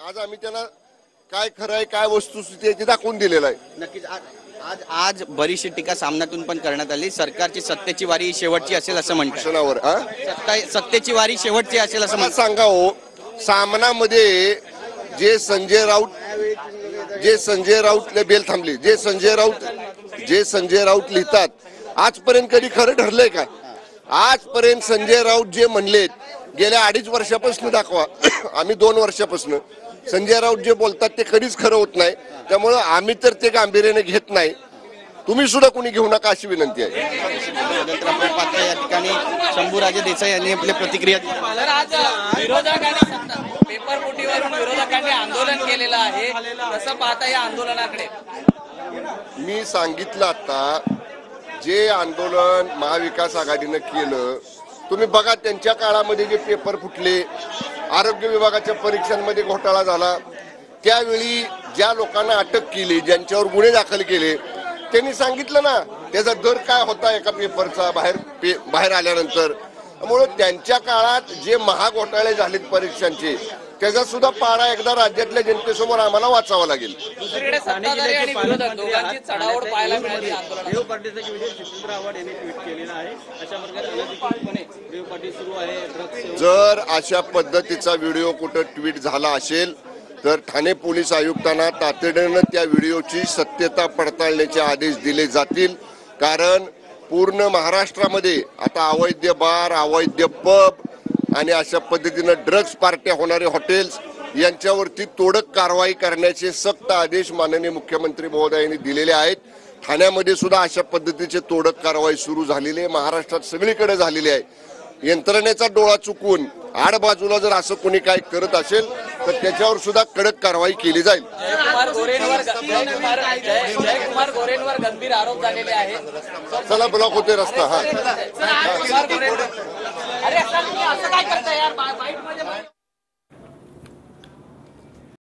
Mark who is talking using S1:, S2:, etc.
S1: आज आम्ही त्यांना काय खरं आहे काय वस्तुस्थिती आहे ते दाखवून दिलेलं आहे.
S2: नक्कीच आज आज बरीचशी टीका सामन्यातून पण करण्यात आली. सरकारची सत्तेची वारी शेवटची असेल असं म्हणतात.
S1: क्षणावर
S2: सत्तेची वारी शेवटची असेल असं
S1: मला
S2: म्हणतात.
S1: सांगा हो, सामनामध्ये जे संजय राऊत बेल थांबली, जे संजय राऊत लिहितात, आजपर्यंत कधी खरं ठरलंय का? आजपर्यंत संजय राऊत जे म्हणलेत गेल्या 2.5 वर्षापासून दाखवा, आम्ही 2 वर्षापासून संजय राऊत जे बोलतात ते कधीच खरं होत नाही. त्यामुळं आम्ही तर ते गांभीर्याने घेत नाही. तुम्ही सुद्धा कोणी घेऊ नका अशी विनंती आहे.
S2: पात्र या ठिकाणी शंभूराजे देसाई यांनी आपली प्रतिक्रिया दिली.
S3: आज विरोधकांनी पेपर फुटीवरून विरोधकांनी आंदोलन केलेलं आहे, कसं पाहता या आंदोलनाकडे?
S1: मी सांगितलं आता, जे आंदोलन महाविकास आघाडीनं केलं तुम्ही बघा. त्यांच्या काळामध्ये जे पेपर फुटले, आरोग्य विभागाच्या परीक्षांमध्ये घोटाळा झाला, त्यावेळी ज्या लोकांना अटक केली, ज्यांच्यावर गुन्हे दाखल केले, त्यांनी सांगितलं ना त्याचा दर काय होता एका पेपरचा बाहेर आल्यानंतर. त्यामुळे त्यांच्या काळात जे महाघोटाळे झालेत परीक्षांचे, त्याचा सुद्धा पाडा एकदा राज्यातल्या जनतेसमोर आम्हाला वाचावा लागेल.
S3: दुसरीकडे सत्ताधारी आणि विरोधक दोघांची चढाओढ पाहायला मिळाली आंदोलनात.
S4: देव पाटीलचा विजय जितेंद्र आव्हाड यांनी ट्विट केलेला आहे. अशा प्रकारे अनधिकृतपणे देव पाटील सुरू आहे ड्रग्स.
S1: जर अशा पद्धतीचा व्हिडिओ कुठं ट्विट झाला असेल तर ठाणे पोलीस आयुक्तांना तातडीनं त्या व्हिडिओची सत्यता पडताळण्याचे आदेश दिले जातील. कारण पूर्ण महाराष्ट्रामध्ये आता अवैध बार, अवैध पब आणि अशा पद्धतीनं ड्रग्स पार्ट्या होणारे हॉटेल्स यांच्यावरती तोडक कारवाई करण्याचे सक्त आदेश माननीय मुख्यमंत्री महोदयांनी दिलेले आहेत. ठाण्यामध्ये सुद्धा अशा पद्धतीचे तोडक कारवाई सुरू झालेली आहे, महाराष्ट्रात सगळीकडे झालेली आहे. यंत्रणेचा डोळा चुकवून आड बाजूला जर असं कोणी काय करत असेल तर त्याच्यावर सुद्धा कडक कारवाई केली जाईल.
S3: जयकुमार गोरेंवर गंभीर आरोप झालेले आहेत.
S1: चला ब्लॉक होते रस्ता.
S3: अरे असं काय करताय यार?